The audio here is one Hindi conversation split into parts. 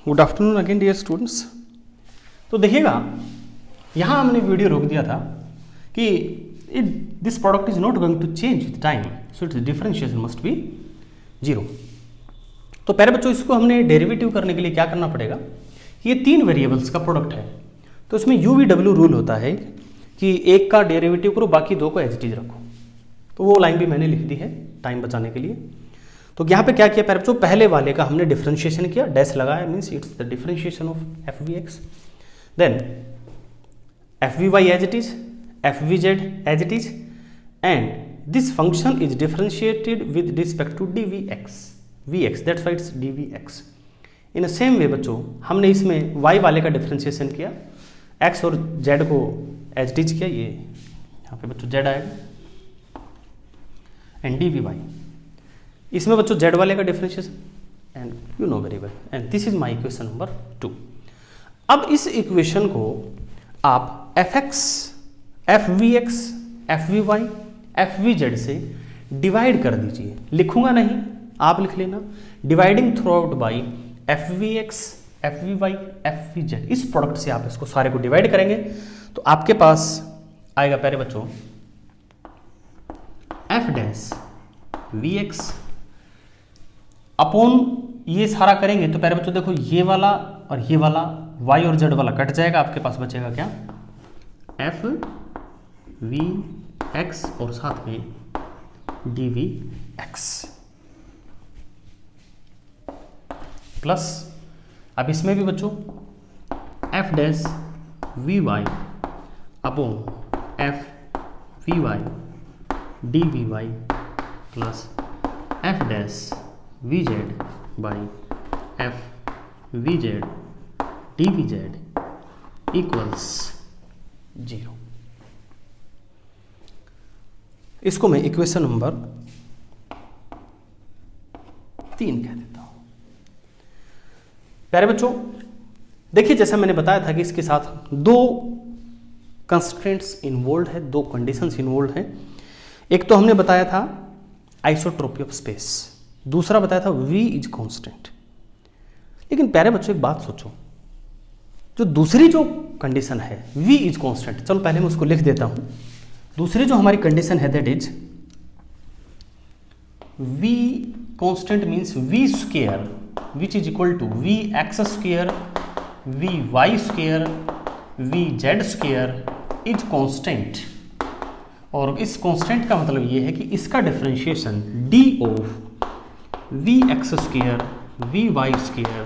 Good afternoon again dear students. तो देखिएगा, यहाँ हमने वीडियो रोक दिया था कि this product is not going to change with time, so it's differentiation must be 0। तो पहले बच्चों इसको हमने डेरिवेटिव करने के लिए क्या करना पड़ेगा, ये 3 वेरिएबल्स का प्रोडक्ट है, तो इसमें UVW रूल होता है कि एक का डेरिवेटिव करो, बाकी 2 को एज इट इज रखो। तो वो लाइन भी मैंने लिख दी है टाइम बचाने के लिए। तो यहाँ पे क्या किया पहले बच्चों, पहले वाले का हमने डिफरेंशिएशन किया, डैश लगाया, means it's the differentiation of FVX, then FVY as it is, FVZ as it is, and this function is differentiated with respect to VX, that's why it's DVX। In same way बच्चों हमने इसमें y वाले का डिफरेंशिएशन किया, x और z को एज इट इज किया, ये यहाँ पे बच्चों z आएगा, एंड DVY। इसमें बच्चों z वाले का differentiation, and you know very well, and this is my equation number 2। अब इस इक्वेशन को आप fx, FVX, FVY, FVZ से डिवाइड कर दीजिए। लिखूंगा नहीं, आप लिख लेना, dividing through out by FVX, FVY, FVZ। इस प्रोडक्ट से आप इसको सारे को डिवाइड करेंगे तो आपके पास आएगा पहले बच्चों F डैश VX अपॉन, ये सारा करेंगे तो पहले बच्चों देखो ये वाला और ये वाला y और z वाला कट जाएगा, आपके पास बचेगा क्या, FVX और साथ में DVX प्लस, अब इसमें भी बच्चों F dash VY upon FVY DVY plus F dash VZ by FVZ DVZ equals 0। इसको मैं इक्वेशन नंबर 3 कह देता हूं। प्यारे बच्चों देखिए, जैसा मैंने बताया था कि इसके साथ 2 कंस्ट्रेंट्स इन्वॉल्व है, 2 कंडीशंस इन्वॉल्व हैं। एक तो हमने बताया था आइसोट्रोपी ऑफ स्पेस, दूसरा बताया था V इज कांस्टेंट। लेकिन प्यारे बच्चों एक बात सोचो, जो दूसरी जो कंडीशन है V इज कांस्टेंट, चलो पहले मैं उसको लिख देता हूं। दूसरी जो हमारी कंडीशन है that is V constant means V square which is equal to VX square, VY square, VZ square is constant. और इस कांस्टेंट का मतलब ये है कि इसका differentiation D of VX square, VY square,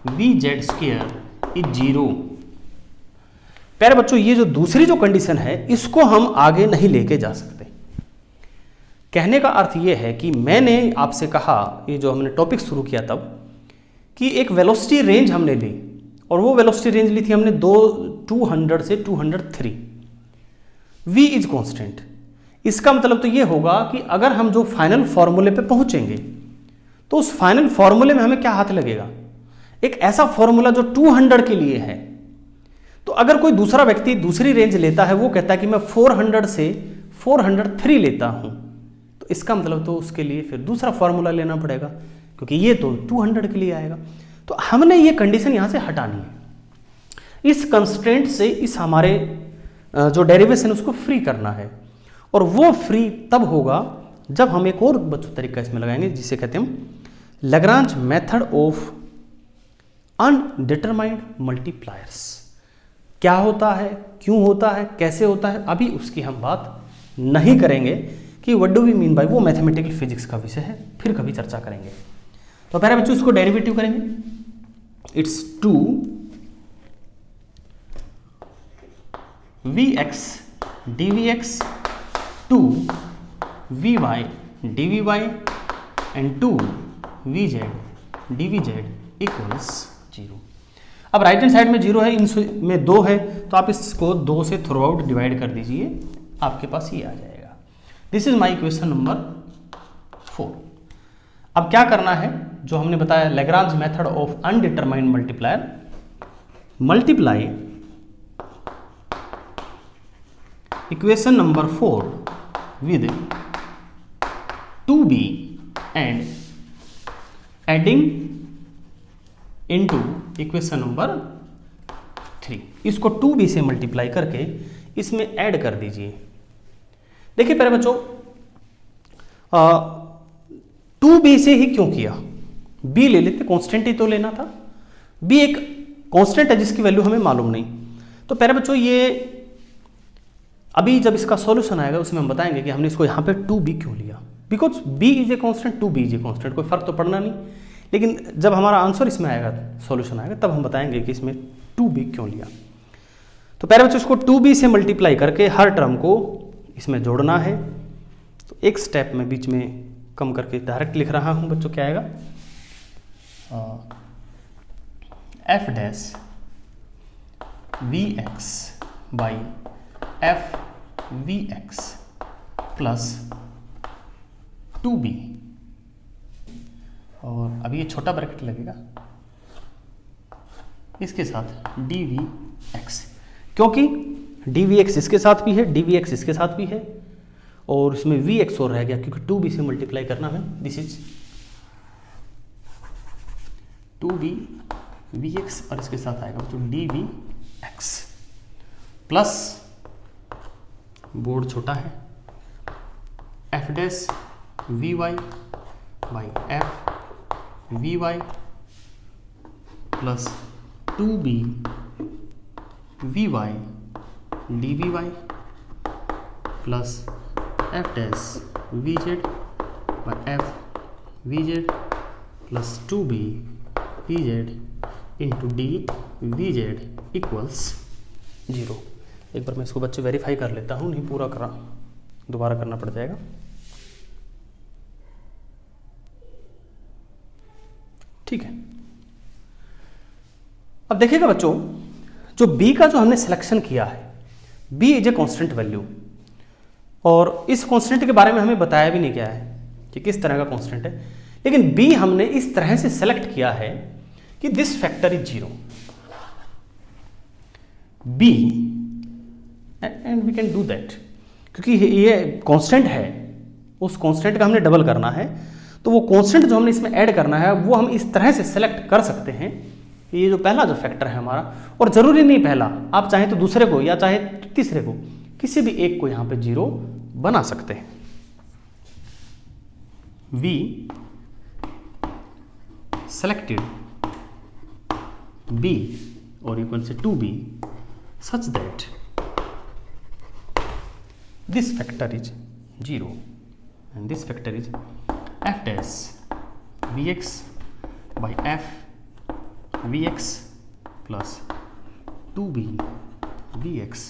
VZ square is 0। प्यारे बच्चों ये जो दूसरी जो कंडीशन है इसको हम आगे नहीं लेके जा सकते। कहने का अर्थ ये है कि मैंने आपसे कहा, ये जो हमने टॉपिक शुरू किया तब, कि एक वेलोसिटी रेंज हमने ली, और वो वेलोसिटी रेंज ली थी हमने 200 से 203। V इज कांस्टेंट, इसका मतलब तो ये होगा कि अगर हम जो फाइनल फॉर्मूले पे पहुंचेंगे तो उस फाइनल फॉर्मूले में हमें क्या हाथ लगेगा, एक ऐसा फॉर्मूला जो 200 के लिए है। तो अगर कोई दूसरा व्यक्ति दूसरी रेंज लेता है, वो कहता है कि मैं 400 से 403 लेता हूं, तो इसका मतलब तो उसके लिए फिर दूसरा फॉर्मूला लेना पड़ेगा, क्योंकि ये तो 200 के लिए आएगा। तो हमने ये कंडीशन यहां से हटानी है, इस कंस्ट्रेंट से इस हमारे जो डेरिवेशन उसको फ्री करना है। और वो फ्री तब होगा जब हम एक और बच्चों तरीका इसमें लगाएंगे, जिसे कहते हैं हम Lagrange method of undetermined multipliers. क्या होता है, क्यों होता है, कैसे होता है, अभी उसकी हम बात नहीं करेंगे कि what do we mean by, वो मैथमेटिकल फिजिक्स का विषय है, फिर कभी चर्चा करेंगे। तो पहले बच्चों इसको डेरिवेटिव करेंगे। It's 2 VX DVX 2 VY DVY and 2 VZ DVZ equals 0। अब राइट हैंड साइड में 0 है, इनमें 2 है, तो आप इसको 2 से थ्रू आउट डिवाइड कर दीजिए, आपके पास ये आ जाएगा। This is my equation number 4। अब क्या करना है, जो हमने बताया Lagrange method of undetermined multiplier, multiply equation number 4 with 2b and adding into equation number 3। इसको 2b से मल्टीप्लाई करके इसमें ऐड कर दीजिए। देखिए प्यारे बच्चों, 2b से ही क्यों किया, b ले लेते, कांस्टेंट ही तो लेना था। b एक कांस्टेंट है जिसकी वैल्यू हमें मालूम नहीं। तो प्यारे बच्चों, ये अभी जब इसका सॉल्यूशन आएगा उसमें हम बताएंगे कि हमने इसको यहाँ पे 2b क्यों लिया। Because b is a constant, 2b is a constant, कोई फर्क तो पड़ना नहीं। लेकिन जब हमारा आंसर इसमें आएगा, सॉल्यूशन आएगा, तब हम बताएंगे कि इसमें 2b क्यों लिया। तो प्यारे बच्चों, इसको 2b से मल्टीप्लाई करके हर टर्म को इसमें जोड़ना है। तो एक स्टेप में बीच में कम करके डायरेक्ट लिख रहा हूं बच्चों। क्या आएगा, F dash V X by F V X plus 2b, और अभी ये छोटा ब्रैकेट लगेगा इसके साथ dvx, क्योंकि dvx इसके साथ भी है, dvx इसके साथ भी है, और इसमें vx और रह गया क्योंकि 2b से मल्टीप्लाई करना है। दिस इज 2b vx और इसके साथ आएगा तो dvx प्लस, बोर्ड छोटा है, F dash V Y by F V Y plus 2b V Y D V Y plus F dash V Z by F V Z plus 2b V Z into D V Z equals 0। एक बार मैं इसको बच्चे वेरीफाई कर लेता हूँ, नहीं पूरा करा दोबारा करना पड़ जाएगा। ठीक है, अब देखिएगा बच्चों, जो b का जो हमने सिलेक्शन किया है, b is a constant value, और इस कांस्टेंट के बारे में हमें बताया भी नहीं गया है कि किस तरह का कांस्टेंट है। लेकिन b हमने इस तरह से सेलेक्ट किया है कि this factor is 0, b and we can do that, क्योंकि ये कांस्टेंट है, उस कांस्टेंट का हमने डबल करना है। तो वो कांस्टेंट जो हमने इसमें ऐड करना है वो हम इस तरह से सेलेक्ट कर सकते हैं कि ये जो पहला जो फैक्टर है हमारा, और जरूरी नहीं पहला, आप चाहे तो दूसरे को या चाहे तीसरे को, किसी भी एक को यहाँ पे 0 बना सकते हैं। We selected b or you can say 2b such that this factor is 0 and this factor is f dash vx by f vx plus 2b vx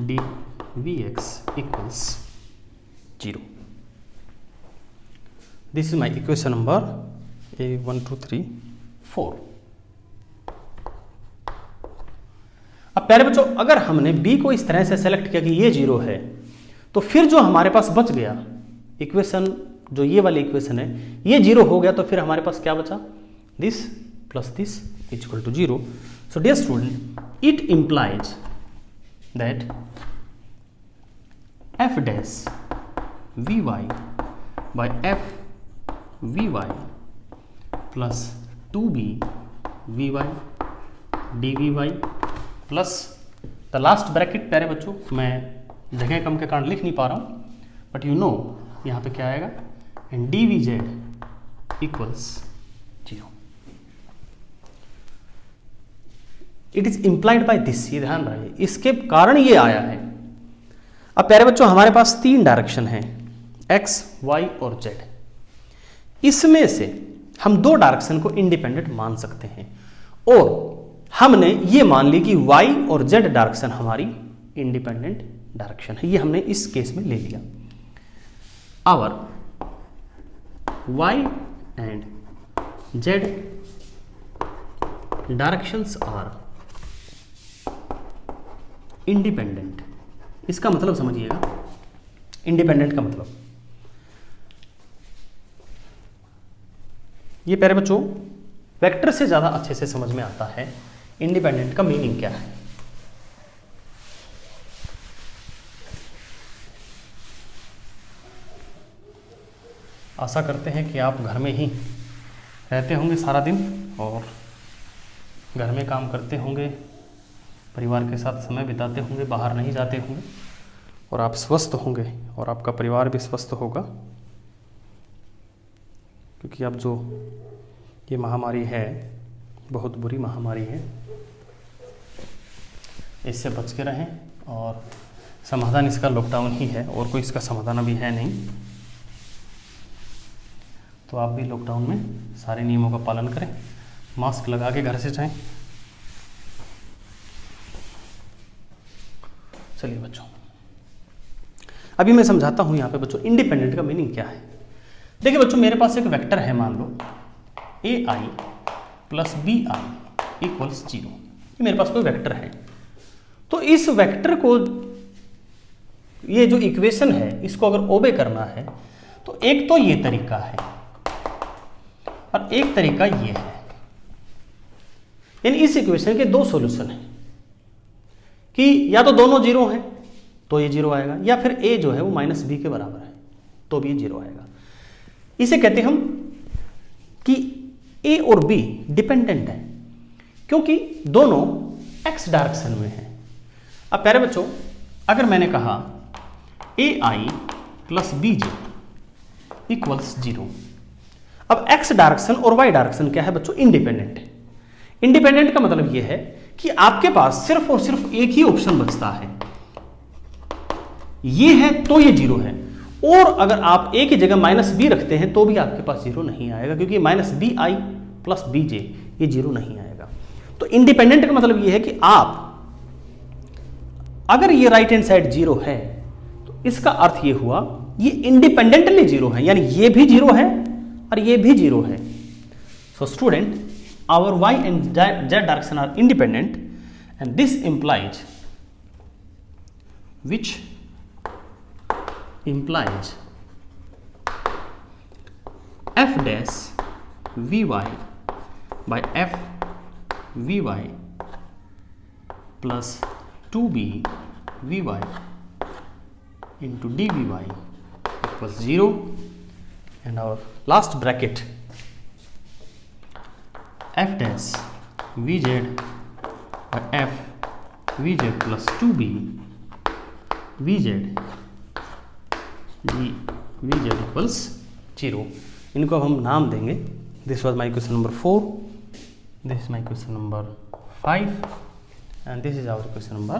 d vx equals 0. This is my equation number A1 2 3 4. अब प्यारे बच्चों, अगर हमने b को इस तरह से सेलेक्ट किया कि ये 0 है, तो फिर जो हमारे पास बच गया इक्वेशन, जो ये वाली इक्वेशन है, ये 0 हो गया, तो फिर हमारे पास क्या बचा, this plus this is equal to 0. So dear student, it implies that f dash V Y by F V Y plus 2b V Y D V Y plus the last bracket. प्यारे बच्चों, मैं जगह कम के कारण लिख नहीं पा रहा हूँ, बट यू नो यहाँ पे क्या आएगा, and D V Z equals 0. It is implied by this, ये ध्यान रहे, इसके कारण ये आया है। अब प्यारे बच्चों, हमारे पास 3 डायरेक्शन है, x, y और z। इसमें से हम 2 डायरेक्शन को इंडिपेंडेंट मान सकते हैं, और हमने ये मान ली कि y और z डायरेक्शन हमारी इंडिपेंडेंट डायरेक्शन है। ये हमने इस केस में ले लिया। Our y and z directions are independent. इसका मतलब समझिएगा, इंडिपेंडेंट का मतलब, ये प्यारे बच्चों वेक्टर से ज़्यादा अच्छे से समझ में आता है इंडिपेंडेंट का मीनिंग क्या है। आशा करते हैं कि आप घर में ही रहते होंगे सारा दिन और घर में काम करते होंगे, परिवार के साथ समय बिताते होंगे, बाहर नहीं जाते होंगे, और आप स्वस्थ होंगे और आपका परिवार भी स्वस्थ होगा, क्योंकि अब जो ये महामारी है बहुत बुरी महामारी है, इससे बच के रहें। और समाधान इसका लॉकडाउन ही है, और कोई इसका समाधान अभी है नहीं। तो आप भी लॉकडाउन में सारे नियमों का पालन करें, मास्क लगा के घर से जाएं। चलिए बच्चों, अभी मैं समझाता हूं यहाँ पे बच्चों इंडिपेंडेंट का मीनिंग क्या है। देखिए बच्चों, मेरे पास एक वेक्टर है, मान लो ai प्लस bi इक्वल्स 0। ये मेरे पास कोई वेक्टर है। तो इस वेक्टर को, ये जो इक्वेशन है, इसको अगर ओबे करना है तो एक तो ये तरीका है और एक तरीका ये है। यानी इस इक्वेशन के दो सॉल्यूशन हैं कि या तो दोनों जीरो हैं तो ये जीरो आएगा, या फिर a जो है वो माइनस बी के बराबर है तो भी ये जीरो आएगा। इसे कहते हैं हम कि a और b डिपेंडेंट है, क्योंकि दोनों x डायरेक्शन में है। अब प्यारे बच्चों, अगर मैंने कहा ai प्लस bj इक्वल्स 0, अब x डायरेक्शन और y डायरेक्शन क्या है बच्चों? इंडिपेंडेंट है। इंडिपेंडेंट का मतलब यह है कि आपके पास सिर्फ और सिर्फ एक ही ऑप्शन बचता है, ये है तो ये जीरो है, और अगर आप a की जगह माइनस बी रखते हैं तो भी आपके पास जीरो नहीं आएगा, क्योंकि minus B I plus B J ये जीरो नहीं आएगा। तो इंडिपेंडेंट का मतलब ये है कि आप अगर ये राइट हैंड साइड जीरो है तो इसका अर्थ ये हुआ ये इंडिपेंडेंटली जीरो है, यानी ये भी जीरो है और ये भी जीरो है। So student, our y and z direction are independent, and this implies, which implies f dash vy by f vy plus 2b vy into dvy equals 0, and our last bracket f dash vz by f vz plus 2b vz d vz equals 0। इनको अब हम नाम देंगे। This was my question number 4, this is my question number 5 and this is our question number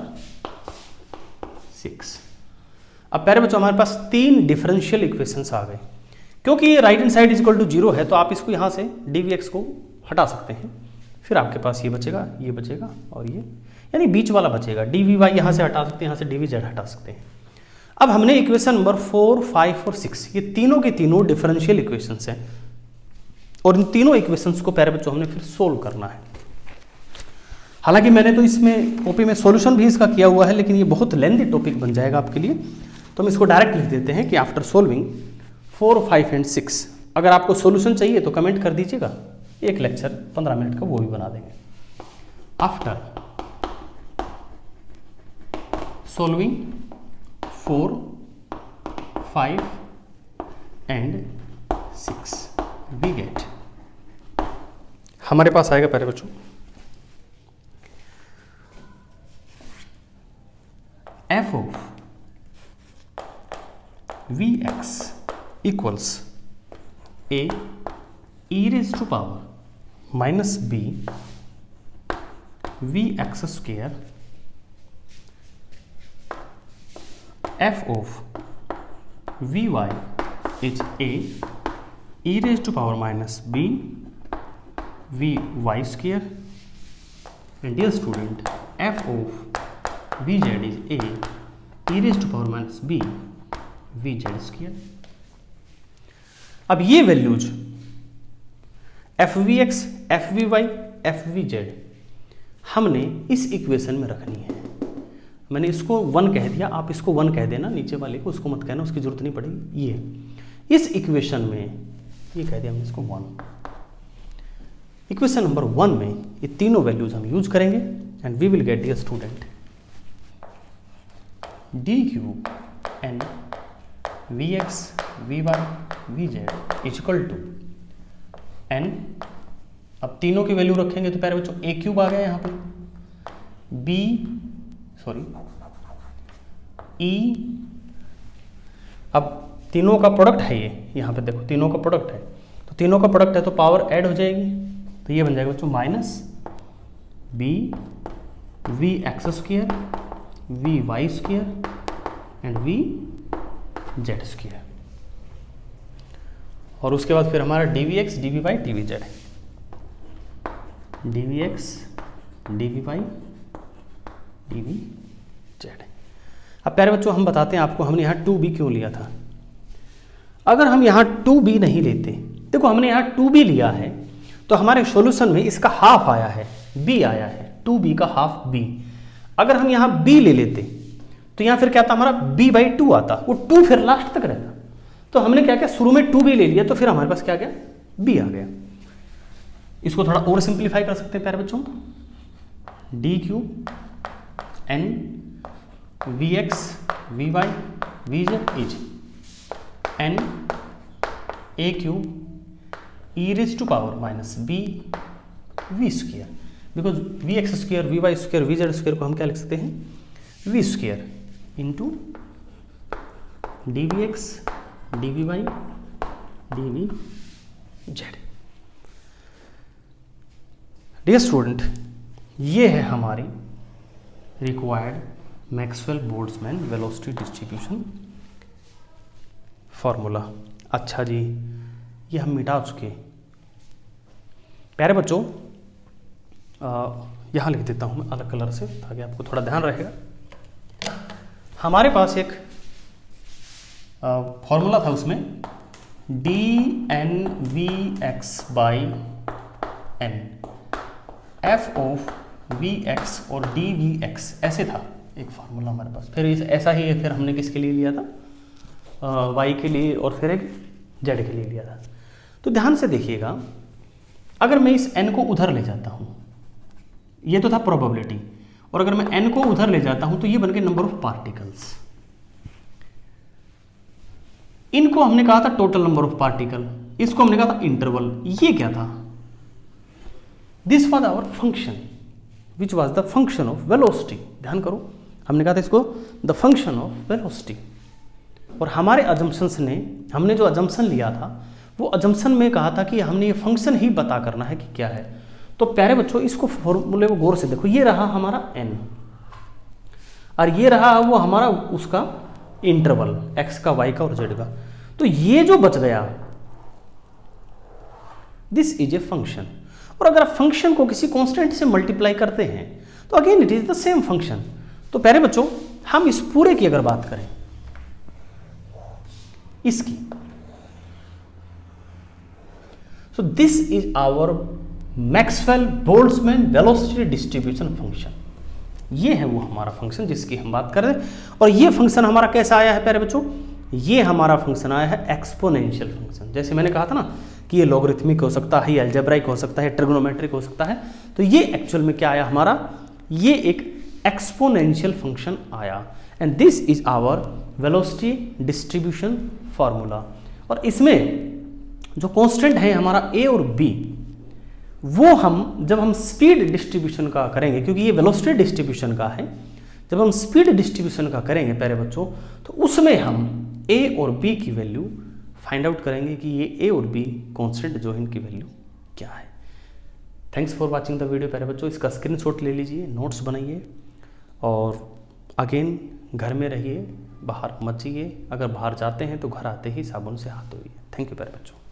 6। अब प्यारे बच्चों, हमारे पास तीन डिफरेंशियल इक्वेशंस आ गए। क्योंकि ये right hand side is equal to 0 है तो आप इसको यहाँ से dvx को हटा सकते हैं, फिर आपके पास ये बचेगा और ये, यानी बीच वाला बचेगा। dvy यहाँ से हटा सकते हैं, यहाँ से dvz हटा सकते हैं। अब हमने इक्वेशन नंबर 4, 5 और 6 ये तीनों के तीनों डिफरेंशियल इक्वेशंस हैं, और इन तीनों इक्वेशंस को प्यारे बच्चों हमने फिर सोल्व करना है। हालांकि मैंने तो इसमें कॉपी में सॉल्यूशन भी इसका किया हुआ है, लेकिन ये बहुत लेंथी टॉपिक बन जाएगा आपके लिए, तो हम इसको डायरेक्ट लिख देते हैं कि आफ्टर सोल्विंग 4, 5 एंड 6। अगर आपको सॉल्यूशन चाहिए तो कमेंट कर दीजिएगा, एक लेक्चर 15 मिनट का वो भी बना देंगे। After solving 4, 5 and 6 we get, हमारे पास आएगा पहले बच्चों f of vx equals a e raised to power minus b vx square f of vy is a e raised to power minus b vy square, and dear student, f of vz is a e raised to power minus b vz square। अब ये वैल्यूज fvx, fvy, fvz हमने इस इक्वेशन में रखनी है। मैंने इसको 1 कह दिया, आप इसको 1 कह देना, नीचे वाले को उसको मत कहना, उसकी जरूरत नहीं पड़ेगी। ये इस इक्वेशन में ये कह दिया हमने इसको 1। इक्वेशन नंबर 1 में ये तीनों वैल्यूज हम यूज करेंगे and we will get dear student D cube N vx vy vz is equal to n अब तीनों की वैल्यू रखेंगे तो प्यारे बच्चों ए क्यूब आ गया यहाँ पे, ई, अब तीनों का प्रोडक्ट है ये, यहाँ पे देखो तीनों का प्रोडक्ट है, तो तीनों का प्रोडक्ट है तो पावर ऐड हो जाएगी, तो ये बन जाएगा बच्चों minus B V X square V Y square and V Z square. और उसके बाद फिर हमारा D V X D V Y D V Z, D V X D V Y D V Z. अब प्यारे बच्चों हम बताते हैं आपको हमने यहाँ 2b क्यों लिया था। अगर हम यहाँ 2b नहीं लेते, देखो हमने यहाँ 2b लिया है तो हमारे सॉल्यूशन में इसका हाफ आया है, b आया है, 2b का हाफ b। अगर हम यहाँ b ले लेते तो यहाँ फिर क्या आता हमारा b/2 आता, वो 2 फिर लास्ट तक रहता। तो हमने क्या किया, शुरू में 2b ले लिया तो फिर हमारे पास क्या गया, b आ गया। इसको थोड़ा और सिंप्लीफाई कर सकते हैं प्यारे बच्चों, D cube N V X V Y V Z is N A cube E raise to power minus B V square, because V X square V Y square V Z square को हम क्या लिख सकते हैं, V square into D V X D V Y D V Z. Dear student, ये है हमारी required Maxwell Boltzmann velocity distribution formula. अच्छा जी, ये हम मिटा चुके। प्यारे बच्चों, यहाँ लिख देता हूँ मैं अलग कलर से ताकि आपको थोड़ा ध्यान रहेगा। हमारे पास एक फॉर्मूला था, उसमें D N V X by N F of V X और डी वी एक्स, ऐसे था एक फार्मूला हमारे पास। फिर ऐसा ही है, फिर हमने किसके लिए लिया था, वाई के लिए, और फिर एक जेड के लिए लिया था। तो ध्यान से देखिएगा, अगर मैं इस एन को उधर ले जाता हूँ, ये तो था प्रोबेबिलिटी, और अगर मैं एन को उधर ले जाता हूँ तो ये बन गए नंबर ऑफ पार्टिकल्स। इनको हमने कहा था टोटल नंबर ऑफ पार्टिकल, इसको हमने कहा था इंटरवल। ये क्या था, this was our function which was the function of velocity. ध्यान करो, हमने कहा था इसको द फंक्शन ऑफ वेलोसिटी। और हमारे अजम्पशंस ने, हमने जो अजम्पशन लिया था वो अजम्पशन में कहा था कि हमने ये फंक्शन ही पता करना है कि क्या है। तो प्यारे बच्चों, इसको फॉर्मूले को गौर से देखो, ये रहा हमारा n और ये रहा वो हमारा उसका इंटरवल x का, y का और z का। तो ये जो बच गया, दिस इज ए फंक्शन। और अगर आप फंक्शन को किसी कांस्टेंट से मल्टीप्लाई करते हैं तो again it is the same function. तो प्यारे बच्चों, हम इस पूरे की अगर बात करें, इसकी, so this is our Maxwell Boltzmann velocity distribution function. ये है वो हमारा फंक्शन जिसकी हम बात कर रहे हैं। और ये फंक्शन हमारा कैसा आया है प्यारे बच्चों, ये हमारा फंक्शन आया है एक्सपोनेंशियल फंक्शन। जैसे मैंने कहा था ना कि ये लॉगरिथमिक हो सकता है, ये अलजेब्राइक हो सकता है, ट्रिग्नोमेट्रिक हो सकता है। तो ये एक्चुअल में क्या आया हमारा, ये एक एक्सपोनेंशियल फंक्शन आया। And this is our velocity distribution formula. और इसमें जो कांस्टेंट है हमारा ए और बी, वो हम जब हम स्पीड डिस्ट्रीब्यूशन का करेंगे, क्योंकि ये वेलोसिटी डिस्ट्रीब्यूशन का है, जब हम स्पीड डिस्ट्रीब्यूशन का करेंगे प्यारे बच्चों, तो उसमें हम ए और बी की वैल्यू फाइंड आउट करेंगे कि ये ए और बी कांस्टेंट जो है इनकी वैल्यू क्या है। Thanks for watching the video प्यारे बच्चों। इसका स्क्रीनशॉट ले लीजिए, नोट्स बनाइए, और अगेन घर में रहिए, बाहर मत जाइए। अगर बाहर जाते हैं तो घर आते ही साबुन से हाथ धोइए। थैंक यू प्यारे बच्चों।